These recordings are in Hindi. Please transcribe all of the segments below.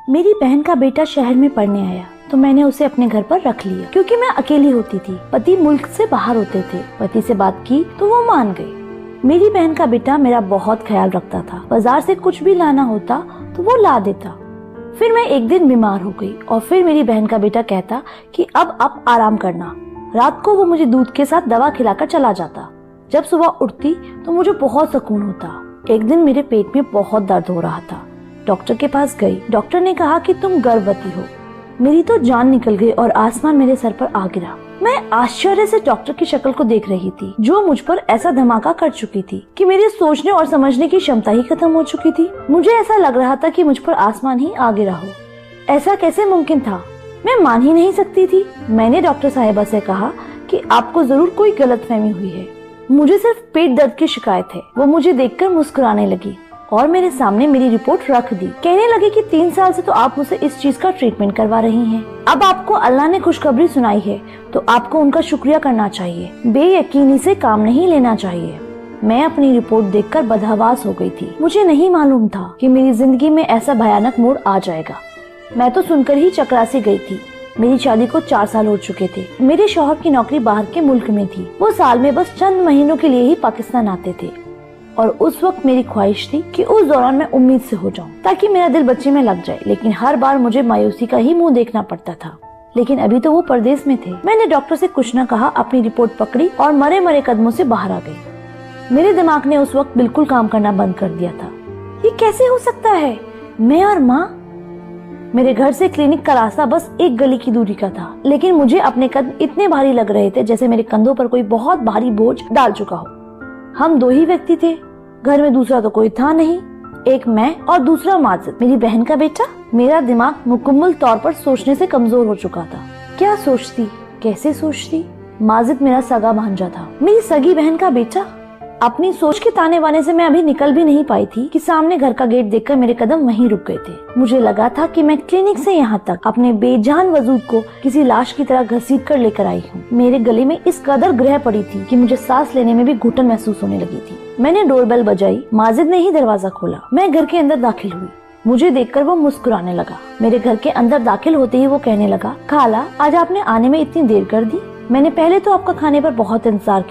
मेरी बहन का बेटा शहर में पढ़ने आया तो मैंने उसे अपने घर पर रख लिया क्योंकि मैं अकेली होती थी। पति मुल्क से बाहर होते थे। पति से बात की तो वो मान गए। मेरी बहन का बेटा मेरा बहुत ख्याल रखता था। बाजार से कुछ भी लाना होता तो वो ला देता। फिर मैं एक दिन बीमार हो गई और फिर मेरी बहन का बेटा कहता कि अब आप आराम करना। रात को वो मुझे दूध के साथ दवा खिलाकर चला जाता। जब सुबह उठती तो मुझे बहुत सुकून होता। एक दिन मेरे पेट में बहुत दर्द हो रहा था। डॉक्टर के पास गई। डॉक्टर ने कहा कि तुम गर्भवती हो। मेरी तो जान निकल गई और आसमान मेरे सर पर आ गिरा। मैं आश्चर्य से डॉक्टर की शक्ल को देख रही थी जो मुझ पर ऐसा धमाका कर चुकी थी कि मेरी सोचने और समझने की क्षमता ही खत्म हो चुकी थी। मुझे ऐसा लग रहा था कि मुझ पर आसमान ही आ गिरा हो। ऐसा कैसे मुमकिन था? मैं मान ही नहीं सकती थी। मैंने डॉक्टर साहिबा से कहा कि आपको जरूर कोई गलतफहमी हुई है, मुझे सिर्फ पेट दर्द की शिकायत है। वो मुझे देखकर मुस्कुराने लगी और मेरे सामने मेरी रिपोर्ट रख दी। कहने लगे कि 3 साल से तो आप मुझसे इस चीज का ट्रीटमेंट करवा रही हैं। अब आपको अल्लाह ने खुशखबरी सुनाई है तो आपको उनका शुक्रिया करना चाहिए। बेयकीनी से काम नहीं लेना चाहिए। मैं अपनी रिपोर्ट देखकर बदहवास हो गई थी। मुझे नहीं मालूम था कि मेरी जिंदगी में ऐसा भयानक मोड़ आ जाएगा। मैं तो सुनकर ही चकरासी गई थी। मेरी शादी को 4 साल हो चुके थे। मेरे शौहर की नौकरी बाहर के मुल्क में थी। वो साल में बस चंद महीनों के लिए ही पाकिस्तान आते थे और उस वक्त मेरी ख्वाहिश थी कि उस दौरान मैं उम्मीद से हो जाऊं ताकि मेरा दिल बच्चे में लग जाए। लेकिन हर बार मुझे मायूसी का ही मुंह देखना पड़ता था। लेकिन अभी तो वो परदेश में थे। मैंने डॉक्टर से कुछ न कहा, अपनी रिपोर्ट पकड़ी और मरे मरे कदमों से बाहर आ गई। मेरे दिमाग ने उस वक्त बिल्कुल काम करना बंद कर दिया था। ये कैसे हो सकता है? मैं और माँ। मेरे घर से क्लिनिक का रास्ता बस एक गली की दूरी का था, लेकिन मुझे अपने कदम इतने भारी लग रहे थे जैसे मेरे कंधों पर कोई बहुत भारी बोझ डाल चुका हो। हम 2 ही व्यक्ति थे। घर में दूसरा तो कोई था नहीं। एक मैं और दूसरा माजिद, मेरी बहन का बेटा। मेरा दिमाग मुकम्मल तौर पर सोचने से कमजोर हो चुका था। क्या सोचती, कैसे सोचती? माजिद मेरा सगा भांजा था, मेरी सगी बहन का बेटा। अपनी सोच के ताने बाने से मैं अभी निकल भी नहीं पाई थी कि सामने घर का गेट देखकर मेरे कदम वहीं रुक गए थे। मुझे लगा था कि मैं क्लिनिक से यहाँ तक अपने बेजान वजूद को किसी लाश की तरह घसीट कर लेकर आई हूँ। मेरे गले में इस कदर ग्रह पड़ी थी कि मुझे सांस लेने में भी घुटन महसूस होने लगी थी। मैंने डोरबेल बजाई। माजिद ने ही दरवाजा खोला। मैं घर के अंदर दाखिल हुई। मुझे देखकर वो मुस्कुराने लगा। मेरे घर के अंदर दाखिल होते ही वो कहने लगा, खाला आज आपने आने में इतनी देर कर दी। मैंने पहले तो आपका खाने पर बहुत इंतजार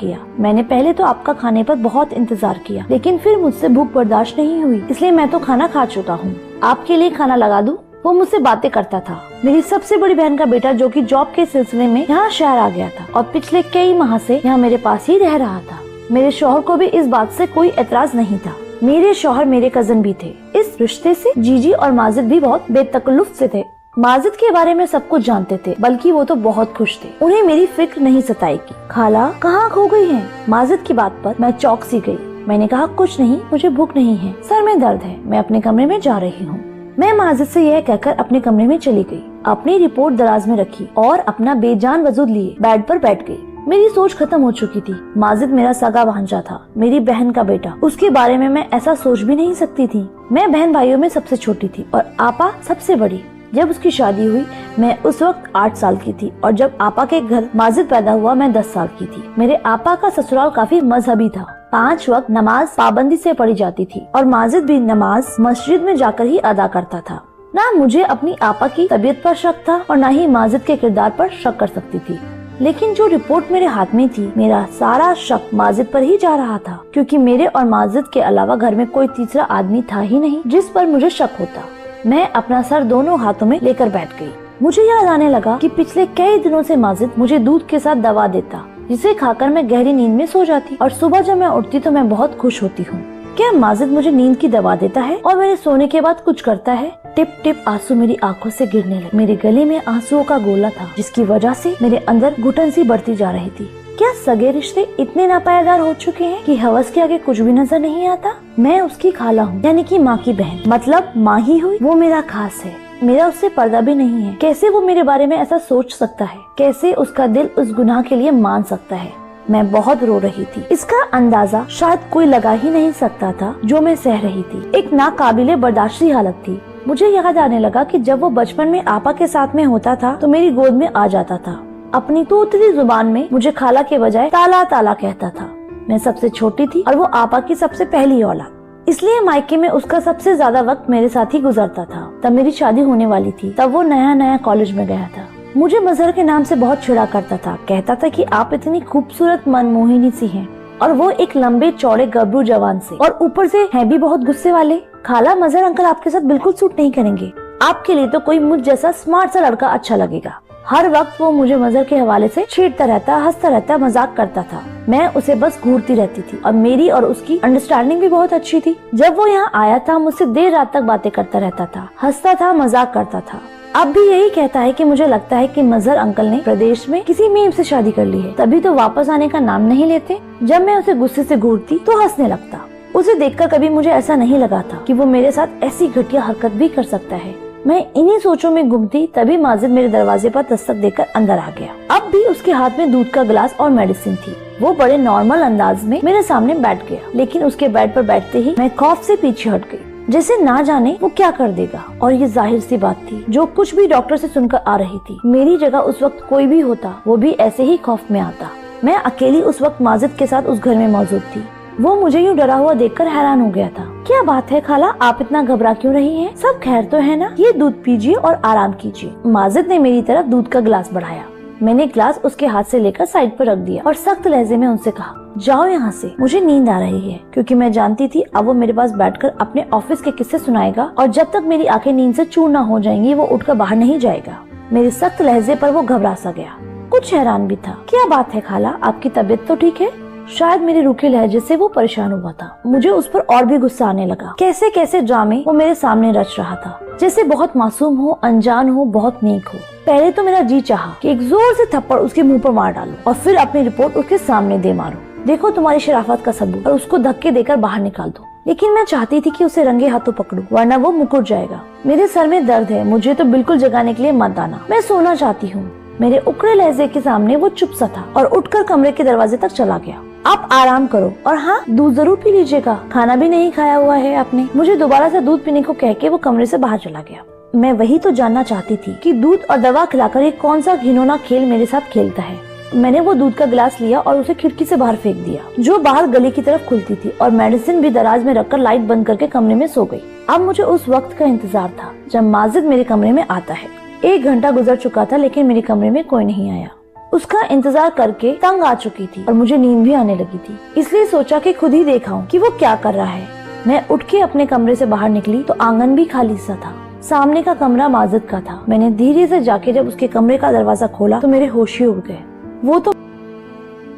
किया लेकिन फिर मुझसे भूख बर्दाश्त नहीं हुई, इसलिए मैं तो खाना खा चुका हूँ। आपके लिए खाना लगा दूं? वो मुझसे बातें करता था। मेरी सबसे बड़ी बहन का बेटा जो कि जॉब के सिलसिले में यहाँ शहर आ गया था और पिछले कई माह से यहाँ मेरे पास ही रह रहा था। मेरे शौहर को भी इस बात से कोई एतराज नहीं था। मेरे शौहर मेरे कजन भी थे। इस रिश्ते से जीजी और माजिद भी बहुत बेतकल्लुफ से थे। माजिद के बारे में सब कुछ जानते थे, बल्कि वो तो बहुत खुश थे। उन्हें मेरी फिक्र नहीं सताएगी। खाला कहाँ खो गई हैं? माजिद की बात पर मैं चौंक सी गई। मैंने कहा, कुछ नहीं, मुझे भूख नहीं है, सर में दर्द है, मैं अपने कमरे में जा रही हूँ। मैं माजिद से यह कहकर अपने कमरे में चली गई। अपनी रिपोर्ट दराज में रखी और अपना बेजान वजूद लिए बेड पर बैठ गई। मेरी सोच खत्म हो चुकी थी। माजिद मेरा सगा भांजा था, मेरी बहन का बेटा। उसके बारे में मैं ऐसा सोच भी नहीं सकती थी। मैं बहन भाइयों में सबसे छोटी थी और आपा सबसे बड़ी। जब उसकी शादी हुई मैं उस वक्त 8 साल की थी और जब आपा के घर माजिद पैदा हुआ मैं 10 साल की थी। मेरे आपा का ससुराल काफी मजहबी था। 5 वक्त नमाज पाबंदी से पढ़ी जाती थी और माजिद भी नमाज मस्जिद में जाकर ही अदा करता था। ना मुझे अपनी आपा की तबीयत पर शक था और ना ही माजिद के किरदार पर शक कर सकती थी। लेकिन जो रिपोर्ट मेरे हाथ में थी, मेरा सारा शक माजिद पर ही जा रहा था, क्योंकि मेरे और माजिद के अलावा घर में कोई तीसरा आदमी था ही नहीं जिस पर मुझे शक होता। मैं अपना सर दोनों हाथों में लेकर बैठ गई। मुझे याद आने लगा कि पिछले कई दिनों से माजिद मुझे दूध के साथ दवा देता, जिसे खाकर मैं गहरी नींद में सो जाती और सुबह जब मैं उठती तो मैं बहुत खुश होती हूँ। क्या माजिद मुझे नींद की दवा देता है और मेरे सोने के बाद कुछ करता है? टिप टिप आंसू मेरी आंखों से गिरने लगे। मेरे गले में आंसुओं का गोला था, जिसकी वजह से मेरे अंदर घुटन सी बढ़ती जा रही थी। क्या सगे रिश्ते इतने नापायदार हो चुके हैं कि हवस के आगे कुछ भी नजर नहीं आता? मैं उसकी खाला हूँ, यानी कि माँ की बहन, मतलब माँ ही हुई। वो मेरा खास है, मेरा उससे पर्दा भी नहीं है। कैसे वो मेरे बारे में ऐसा सोच सकता है? कैसे उसका दिल उस गुनाह के लिए मान सकता है? मैं बहुत रो रही थी। इसका अंदाजा शायद कोई लगा ही नहीं सकता था जो मैं सह रही थी। एक नाकाबिले बर्दाश्ती हालत थी। मुझे याद आने लगा कि जब वो बचपन में आपा के साथ में होता था तो मेरी गोद में आ जाता था। अपनी तोतली जुबान में मुझे खाला के बजाय ताला ताला कहता था। मैं सबसे छोटी थी और वो आपा की सबसे पहली औलाद, इसलिए मायके में उसका सबसे ज्यादा वक्त मेरे साथ ही गुजरता था। तब मेरी शादी होने वाली थी। तब वो नया नया कॉलेज में गया था। मुझे मजहर के नाम से बहुत चिढ़ा करता था। कहता था कि आप इतनी खूबसूरत मनमोहिनी सी हैं, और वो एक लंबे चौड़े गबरू जवान से, और ऊपर से हैं भी बहुत गुस्से वाले। खाला, मजहर अंकल आपके साथ बिल्कुल सूट नहीं करेंगे। आपके लिए तो कोई मुझ जैसा स्मार्ट सा लड़का अच्छा लगेगा। हर वक्त वो मुझे मजहर के हवाले से छेड़ता रहता, हंसता रहता, मजाक करता था। मैं उसे बस घूरती रहती थी, और मेरी और उसकी अंडरस्टैंडिंग भी बहुत अच्छी थी। जब वो यहाँ आया था, मुझसे देर रात तक बातें करता रहता था, हंसता था, मजाक करता था। अब भी यही कहता है कि मुझे लगता है कि मजहर अंकल ने प्रदेश में किसी मीम से शादी कर ली है, तभी तो वापस आने का नाम नहीं लेते। जब मैं उसे गुस्से से घूरती तो हंसने लगता। उसे देखकर कभी मुझे ऐसा नहीं लगा था कि वो मेरे साथ ऐसी घटिया हरकत भी कर सकता है। मैं इन्हीं सोचों में घूमती, तभी माजिद मेरे दरवाजे पर दस्तक देकर अंदर आ गया। अब भी उसके हाथ में दूध का गिलास और मेडिसिन थी। वो बड़े नॉर्मल अंदाज में मेरे सामने बैठ गया, लेकिन उसके बेड पर बैठते ही मैं खौफ से पीछे हट गई, जैसे ना जाने वो क्या कर देगा। और ये जाहिर सी बात थी, जो कुछ भी डॉक्टर से सुनकर आ रही थी। मेरी जगह उस वक्त कोई भी होता, वो भी ऐसे ही खौफ में आता। मैं अकेली उस वक्त माजिद के साथ उस घर में मौजूद थी। वो मुझे यूँ डरा हुआ देखकर हैरान हो गया था। क्या बात है खाला, आप इतना घबरा क्यों रही हैं? सब खैर तो है ना? ये दूध पीजिए और आराम कीजिए। माजिद ने मेरी तरफ दूध का गिलास बढ़ाया। मैंने गिलास उसके हाथ से लेकर साइड पर रख दिया और सख्त लहजे में उनसे कहा, जाओ यहाँ से, मुझे नींद आ रही है। क्योंकि मैं जानती थी अब वो मेरे पास बैठकर अपने ऑफिस के किस्से सुनाएगा, और जब तक मेरी आंखें नींद से चूर न हो जाएंगी वो उठकर बाहर नहीं जाएगा। मेरे सख्त लहजे पर वो घबरा सा गया, कुछ हैरान भी था। क्या बात है खाला, आपकी तबीयत तो ठीक है? शायद मेरे रूखे लहजे से वो परेशान हुआ था। मुझे उस पर और भी गुस्सा आने लगा। कैसे कैसे ड्रामे वो मेरे सामने रच रहा था, जैसे बहुत मासूम हो, अनजान हो, बहुत नेक हो। पहले तो मेरा जी चाहा कि एक जोर से थप्पड़ उसके मुंह पर मार डालूं और फिर अपनी रिपोर्ट उसके सामने दे मारूं। देखो तुम्हारी शराफत का सबूत, और उसको धक्के देकर बाहर निकाल दो। लेकिन मैं चाहती थी कि उसे रंगे हाथों पकड़ूं, वरना वो मुकुर जाएगा। मेरे सर में दर्द है, मुझे तो बिल्कुल जगाने के लिए मत आना, मैं सोना चाहती हूँ। मेरे उकड़े लहजे के सामने वो चुप सा था और उठकर कमरे के दरवाजे तक चला गया। आप आराम करो, और हाँ, दूध जरूर पी लीजिएगा, खाना भी नहीं खाया हुआ है आपने। मुझे दोबारा से दूध पीने को कह के वो कमरे से बाहर चला गया। मैं वही तो जानना चाहती थी कि दूध और दवा खिलाकर ये कौन सा घिनौना खेल मेरे साथ खेलता है। मैंने वो दूध का गिलास लिया और उसे खिड़की से बाहर फेंक दिया, जो बाहर गली की तरफ खुलती थी, और मेडिसिन भी दराज में रखकर लाइट बंद करके कमरे में सो गई। अब मुझे उस वक्त का इंतजार था जब माजिद मेरे कमरे में आता है। 1 घंटा गुजर चुका था, लेकिन मेरे कमरे में कोई नहीं आया। उसका इंतजार करके तंग आ चुकी थी और मुझे नींद भी आने लगी थी, इसलिए सोचा कि खुद ही देखाऊं कि वो क्या कर रहा है। मैं उठ के अपने कमरे से बाहर निकली तो आंगन भी खाली सा था। सामने का कमरा माजिद का था। मैंने धीरे से जाके जब उसके कमरे का दरवाजा खोला तो मेरे होश ही उड़ गए।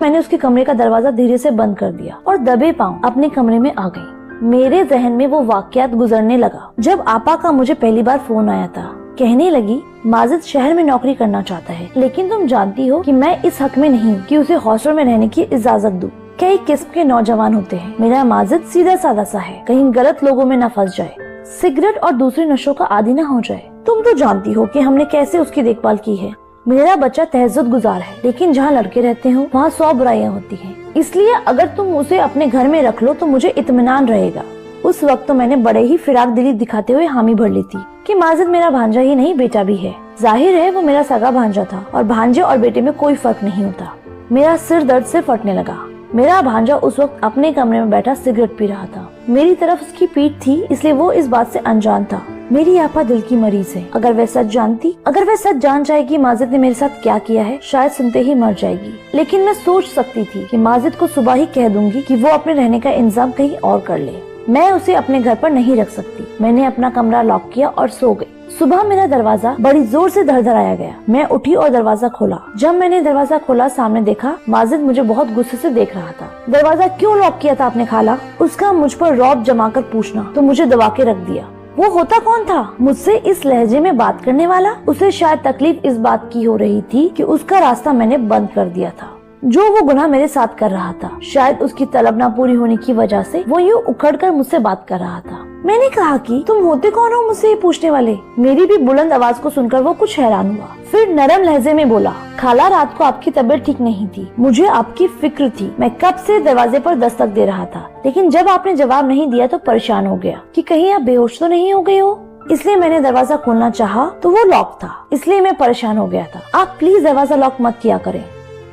मैंने उसके कमरे का दरवाजा धीरे से बंद कर दिया और दबे पांव अपने कमरे में आ गई। मेरे जहन में वो वाकयात गुजरने लगा जब आपा का मुझे पहली बार फोन आया था। कहने लगी, माजिद शहर में नौकरी करना चाहता है, लेकिन तुम जानती हो कि मैं इस हक में नहीं कि उसे हॉस्टल में रहने की इजाजत दूं। कई किस्म के नौजवान होते हैं, मेरा माजिद सीधा साधा सा है, कहीं गलत लोगों में न फंस जाए, सिगरेट और दूसरे नशों का आदी न हो जाए। तुम तो जानती हो कि हमने कैसे उसकी देखभाल की है। मेरा बच्चा तहज्जुद गुजार है, लेकिन जहाँ लड़के रहते हो वहाँ 100 बुराइयाँ होती हैं। इसलिए अगर तुम उसे अपने घर में रख लो तो मुझे इत्मीनान रहेगा। उस वक्त तो मैंने बड़े ही फिराक दिली दिखाते हुए हामी भर ली थी कि माजिद मेरा भांजा ही नहीं बेटा भी है। जाहिर है वो मेरा सगा भांजा था और भांजे और बेटे में कोई फर्क नहीं होता। मेरा सिर दर्द से फटने लगा। मेरा भांजा उस वक्त अपने कमरे में बैठा सिगरेट पी रहा था। मेरी तरफ उसकी पीठ थी, इसलिए वो इस बात से अनजान था। मेरी आपा दिल की मरीज है। अगर वह सच जान जाएगी माजिद ने मेरे साथ क्या किया है, शायद सुनते ही मर जाएगी। लेकिन मैं सोच सकती थी कि माजिद को सुबह ही कह दूंगी कि वो अपने रहने का इंतजाम कहीं और कर ले। मैं उसे अपने घर पर नहीं रख सकती। मैंने अपना कमरा लॉक किया और सो गई। सुबह मेरा दरवाजा बड़ी जोर से धड़धड़ाया गया। मैं उठी और दरवाजा खोला। जब मैंने दरवाजा खोला, सामने देखा माजिद मुझे बहुत गुस्से से देख रहा था। दरवाजा क्यों लॉक किया था आपने खाला? उसका मुझ पर रौब जमाकर पूछना तो मुझे दबा के रख दिया। वो होता कौन था? मुझसे इस लहजे में बात करने वाला? उसे शायद तकलीफ इस बात की हो रही थी कि उसका रास्ता मैंने बंद कर दिया था। जो वो गुनाह मेरे साथ कर रहा था, शायद उसकी तलब ना पूरी होने की वजह से वो यूँ उखड़कर मुझसे बात कर रहा था। मैंने कहा कि तुम होते कौन हो मुझसे ये पूछने वाले? मेरी भी बुलंद आवाज को सुनकर वो कुछ हैरान हुआ। फिर नरम लहजे में बोला, खाला रात को आपकी तबीयत ठीक नहीं थी, मुझे आपकी फिक्र थी। मैं कब से दरवाजे पर दस्तक दे रहा था, लेकिन जब आपने जवाब नहीं दिया तो परेशान हो गया कि कहीं आप बेहोश तो नहीं हो गए हो। इसलिए मैंने दरवाजा खोलना चाहा तो वो लॉक था, इसलिए मैं परेशान हो गया था। आप प्लीज दरवाजा लॉक मत किया करें।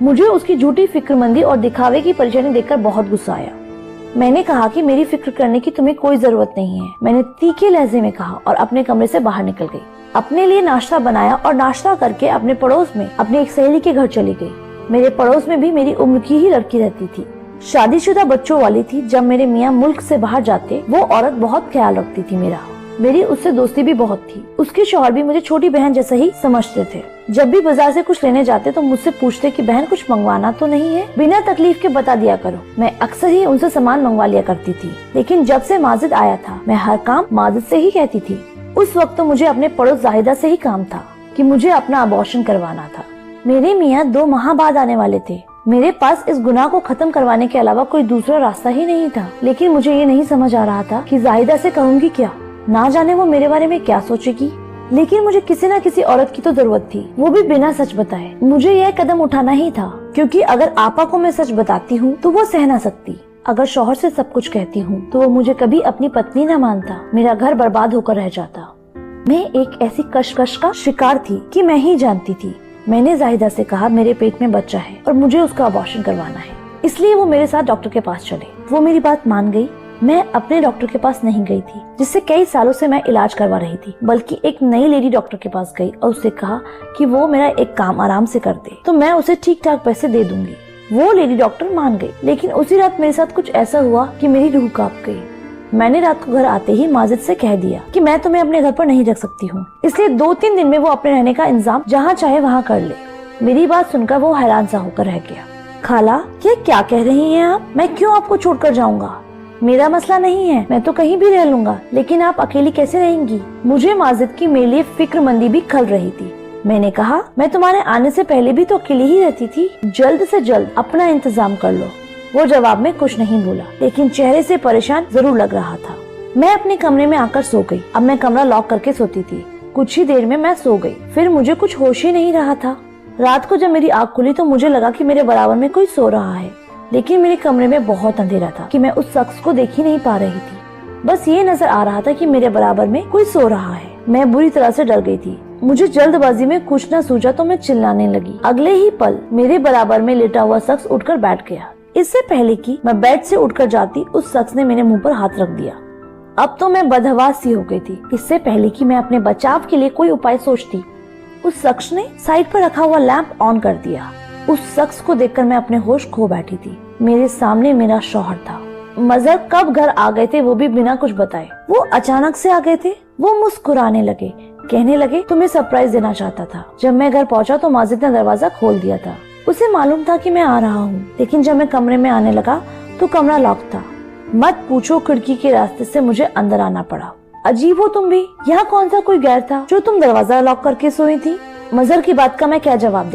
मुझे उसकी झूठी फिक्रमंदी और दिखावे की परेशानी देखकर बहुत गुस्सा आया। मैंने कहा कि मेरी फिक्र करने की तुम्हें कोई जरूरत नहीं है, मैंने तीखे लहजे में कहा और अपने कमरे से बाहर निकल गई। अपने लिए नाश्ता बनाया और नाश्ता करके अपने पड़ोस में अपनी एक सहेली के घर चली गई। मेरे पड़ोस में भी मेरी उम्र की ही लड़की रहती थी, शादीशुदा बच्चों वाली थी। जब मेरे मियाँ मुल्क से बाहर जाते वो औरत बहुत ख्याल रखती थी मेरा। मेरी उससे दोस्ती भी बहुत थी। उसके शौहर भी मुझे छोटी बहन जैसा ही समझते थे। जब भी बाजार से कुछ लेने जाते तो मुझसे पूछते कि बहन कुछ मंगवाना तो नहीं है, बिना तकलीफ के बता दिया करो। मैं अक्सर ही उनसे सामान मंगवा लिया करती थी, लेकिन जब से माजिद आया था मैं हर काम माजिद से ही कहती थी। उस वक्त तो मुझे अपने पड़ोस जाहिदा से ही काम था कि मुझे अपना अबॉर्शन करवाना था। मेरे मियाँ 2 माह बाद आने वाले थे। मेरे पास इस गुनाह को खत्म करवाने के अलावा कोई दूसरा रास्ता ही नहीं था, लेकिन मुझे ये नहीं समझ आ रहा था कि जाहिदा से कहूँगी क्या। ना जाने वो मेरे बारे में क्या सोचेगी, लेकिन मुझे किसी न किसी औरत की तो जरूरत थी, वो भी बिना सच बताए। मुझे यह कदम उठाना ही था, क्योंकि अगर आपा को मैं सच बताती हूँ तो वो सह ना सकती। अगर शौहर से सब कुछ कहती हूँ तो वो मुझे कभी अपनी पत्नी न मानता, मेरा घर बर्बाद होकर रह जाता। मैं एक ऐसी कशमकश का शिकार थी कि मैं ही जानती थी। मैंने जाहिदा से कहा मेरे पेट में बच्चा है और मुझे उसका अबॉर्शन करवाना है, इसलिए वो मेरे साथ डॉक्टर के पास चले। वो मेरी बात मान गई। मैं अपने डॉक्टर के पास नहीं गई थी जिससे कई सालों से मैं इलाज करवा रही थी, बल्कि एक नई लेडी डॉक्टर के पास गई और उससे कहा कि वो मेरा एक काम आराम से कर दे तो मैं उसे ठीक ठाक पैसे दे दूंगी। वो लेडी डॉक्टर मान गई, लेकिन उसी रात मेरे साथ कुछ ऐसा हुआ कि मेरी रूह कांप गई। मैंने रात को घर आते ही माजिद से कह दिया कि मैं तुम्हें अपने घर पर नहीं रख सकती हूँ, इसलिए 2-3 दिन में वो अपने रहने का इंतजाम जहाँ चाहे वहाँ कर ले। मेरी बात सुनकर वो हैरान सा होकर रह गया। खाला, ये क्या कह रही हैं आप? मैं क्यों आपको छोड़कर जाऊंगा? मेरा मसला नहीं है, मैं तो कहीं भी रह लूंगा, लेकिन आप अकेली कैसे रहेंगी? मुझे माजिद की मेरे लिए फिक्रमंदी भी खल रही थी। मैंने कहा मैं तुम्हारे आने से पहले भी तो अकेली ही रहती थी, जल्द से जल्द अपना इंतजाम कर लो। वो जवाब में कुछ नहीं बोला, लेकिन चेहरे से परेशान जरूर लग रहा था। मैं अपने कमरे में आकर सो गई। अब मैं कमरा लॉक करके सोती थी। कुछ ही देर में मैं सो गई, फिर मुझे कुछ होश ही नहीं रहा था। रात को जब मेरी आँख खुली तो मुझे लगा कि मेरे बराबर में कोई सो रहा है, लेकिन मेरे कमरे में बहुत अंधेरा था कि मैं उस शख्स को देख ही नहीं पा रही थी। बस ये नजर आ रहा था कि मेरे बराबर में कोई सो रहा है। मैं बुरी तरह से डर गई थी। मुझे जल्दबाजी में कुछ न सूझा तो मैं चिल्लाने लगी। अगले ही पल मेरे बराबर में लेटा हुआ शख्स उठकर बैठ गया। इससे पहले कि मैं बेड से उठकर जाती, उस शख्स ने मेरे मुंह पर हाथ रख दिया। अब तो मैं बदहवास सी हो गई थी। इससे पहले कि मैं अपने बचाव के लिए कोई उपाय सोचती, उस शख्स ने साइड पर रखा हुआ लैंप ऑन कर दिया। उस शख्स को देखकर मैं अपने होश खो बैठी थी। मेरे सामने मेरा शौहर था। मजहर कब घर आ गए थे वो भी बिना कुछ बताए। वो अचानक से आ गए थे। वो मुस्कुराने लगे, कहने लगे तुम्हें सरप्राइज देना चाहता था। जब मैं घर पहुंचा तो माजिद ने दरवाजा खोल दिया था। उसे मालूम था कि मैं आ रहा हूँ, लेकिन जब मैं कमरे में आने लगा तो कमरा लॉक था। मत पूछो, खिड़की के रास्ते से मुझे अंदर आना पड़ा। अजीब हो तुम भी, यहाँ कौन सा कोई गैर था जो तुम दरवाजा लॉक करके सोई थी? मजहर की बात का मैं क्या जवाब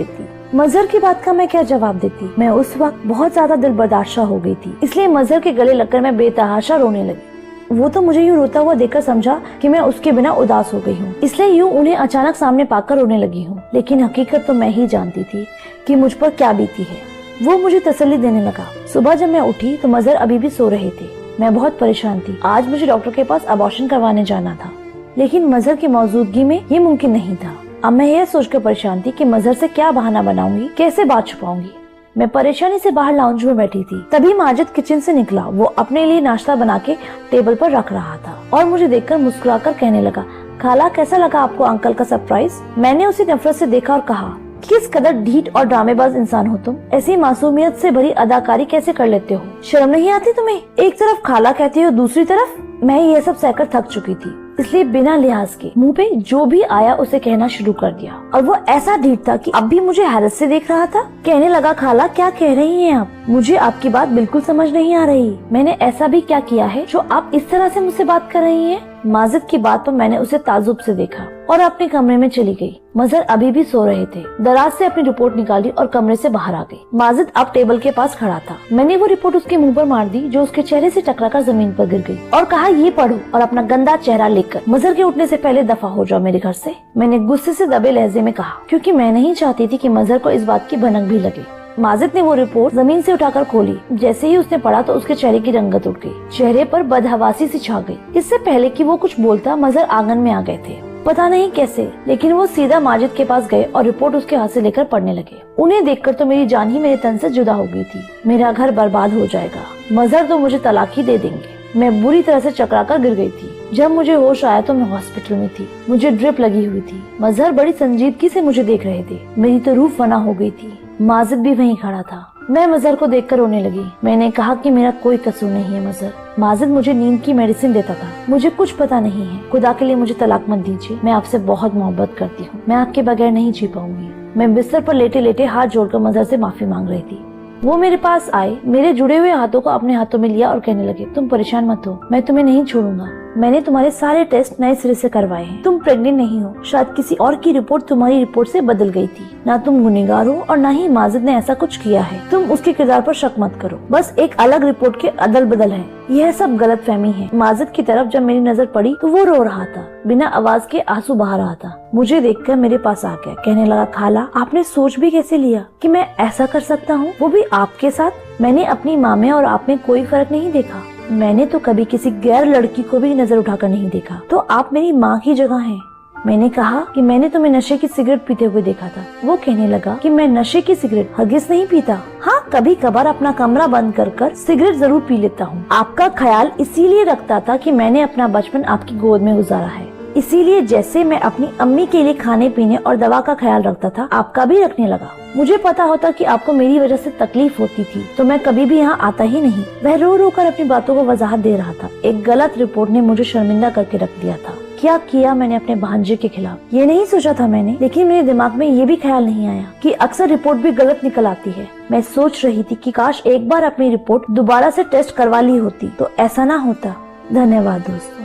देती? मैं उस वक्त बहुत ज्यादा दिल बर्दाश्त हो गई थी, इसलिए मजहर के गले लगकर मैं बेतहाशा रोने लगी। वो तो मुझे यूँ रोता हुआ देखकर समझा कि मैं उसके बिना उदास हो गई हूँ, इसलिए यूँ उन्हें अचानक सामने पाकर रोने लगी हूँ। लेकिन हकीकत तो मैं ही जानती थी कि मुझ पर क्या बीती है। वो मुझे तसल्ली देने लगा। सुबह जब मैं उठी तो मजहर अभी भी सो रहे थे। मैं बहुत परेशान थी। आज मुझे डॉक्टर के पास अबॉर्शन करवाने जाना था, लेकिन मजहर की मौजूदगी में ये मुमकिन नहीं था। अब मैं यह सोचकर परेशान थी कि मजहर से क्या बहाना बनाऊंगी, कैसे बात छुपाऊंगी। मैं परेशानी से बाहर लाउंज में बैठी थी। तभी माजिद किचन से निकला। वो अपने लिए नाश्ता बना के टेबल पर रख रहा था और मुझे देखकर मुस्कुराकर कहने लगा, खाला कैसा लगा आपको अंकल का सरप्राइज? मैंने उसे नफरत से देखा और कहा, किस कदर ढीठ और ड्रामेबाज इंसान हो तुम। ऐसी मासूमियत से भरी अदाकारी कैसे कर लेते हो? शर्म नहीं आती तुम्हें? एक तरफ खाला कहती हो, दूसरी तरफ। मैं ये सब सहकर थक चुकी थी, इसलिए बिना लिहाज के मुंह पे जो भी आया उसे कहना शुरू कर दिया। और वो ऐसा ढीठ था कि अब भी मुझे हैरत से देख रहा था। कहने लगा, खाला क्या कह रही हैं आप? मुझे आपकी बात बिल्कुल समझ नहीं आ रही। मैंने ऐसा भी क्या किया है जो आप इस तरह से मुझसे बात कर रही हैं? माजिद की बात पर मैंने उसे ताजुब से देखा और अपने कमरे में चली गई। मजहर अभी भी सो रहे थे। दराज से अपनी रिपोर्ट निकाली और कमरे से बाहर आ गई। माजिद अब टेबल के पास खड़ा था। मैंने वो रिपोर्ट उसके मुंह पर मार दी, जो उसके चेहरे से टकराकर जमीन पर गिर गई, और कहा, ये पढ़ो और अपना गंदा चेहरा लेकर मजहर के उठने से पहले दफा हो जाओ मेरे घर से। मैंने गुस्से से दबे लहजे में कहा, क्योंकि मैं नहीं चाहती थी कि मजहर को इस बात की भनक भी लगे। माजिद ने वो रिपोर्ट जमीन से उठाकर खोली। जैसे ही उसने पढ़ा तो उसके चेहरे की रंगत उठ गई। चेहरे पर बदहवासी सी छा गई। इससे पहले कि वो कुछ बोलता, मजहर आंगन में आ गए थे। पता नहीं कैसे, लेकिन वो सीधा माजिद के पास गए और रिपोर्ट उसके हाथ से लेकर पढ़ने लगे। उन्हें देखकर तो मेरी जान ही मेरे तन से जुदा हो गई थी। मेरा घर बर्बाद हो जाएगा, मजहर तो मुझे तलाक ही दे देंगे। मैं बुरी तरह से चकरा कर गिर गई थी। जब मुझे होश आया तो मैं हॉस्पिटल में थी, मुझे ड्रिप लगी हुई थी। मजहर बड़ी संजीदगी से मुझे देख रहे थे। मेरी तो रूह फना हो गई थी। माजिद भी वहीं खड़ा था। मैं मजहर को देखकर रोने लगी। मैंने कहा कि मेरा कोई कसूर नहीं है मजहर। माजिद मुझे नींद की मेडिसिन देता था। मुझे कुछ पता नहीं है। खुदा के लिए मुझे तलाक मत दीजिए। मैं आपसे बहुत मोहब्बत करती हूँ। मैं आपके बगैर नहीं जी पाऊंगी। मैं बिस्तर पर लेटे लेटे हाथ जोड़कर मजहर से माफी मांग रही थी। वो मेरे पास आए, मेरे जुड़े हुए हाथों को अपने हाथों में लिया और कहने लगे, तुम परेशान मत हो, मैं तुम्हें नहीं छोड़ूंगा। मैंने तुम्हारे सारे टेस्ट नए सिरे से करवाए हैं। तुम प्रेग्नेंट नहीं हो। शायद किसी और की रिपोर्ट तुम्हारी रिपोर्ट से बदल गई थी। ना तुम गुनहगार हो और ना ही माजिद ने ऐसा कुछ किया है। तुम उसके किरदार पर शक मत करो। बस एक अलग रिपोर्ट के अदल बदल है। यह सब गलतफहमी है। माजिद की तरफ जब मेरी नजर पड़ी तो वो रो रहा था, बिना आवाज के आंसू बहा रहा था। मुझे देखकर मेरे पास आ गया, कहने लगा, खाला आपने सोच भी कैसे लिया कि मैं ऐसा कर सकता हूँ, वो भी आपके साथ। मैंने अपनी माँ में और आप में कोई फर्क नहीं देखा। मैंने तो कभी किसी गैर लड़की को भी नजर उठाकर नहीं देखा। तो आप मेरी माँ की जगह हैं। मैंने कहा कि मैंने तुम्हें नशे की सिगरेट पीते हुए देखा था। वो कहने लगा कि मैं नशे की सिगरेट हरगिज़ नहीं पीता। हाँ, कभी कभार अपना कमरा बंद कर सिगरेट जरूर पी लेता हूँ। आपका ख्याल इसीलिए रखता था कि मैंने अपना बचपन आपकी गोद में गुजारा है। इसीलिए जैसे मैं अपनी अम्मी के लिए खाने पीने और दवा का ख्याल रखता था, आपका भी रखने लगा। मुझे पता होता कि आपको मेरी वजह से तकलीफ होती थी तो मैं कभी भी यहाँ आता ही नहीं। वह रो रो कर अपनी बातों को वजाहत दे रहा था। एक गलत रिपोर्ट ने मुझे शर्मिंदा करके रख दिया था। क्या किया मैंने अपने भांजे के खिलाफ, ये नहीं सोचा था मैंने। लेकिन मेरे दिमाग में ये भी ख्याल नहीं आया कि अक्सर रिपोर्ट भी गलत निकल आती है। मैं सोच रही थी कि काश एक बार अपनी रिपोर्ट दोबारा से टेस्ट करवा ली होती तो ऐसा ना होता। धन्यवाद दोस्तों।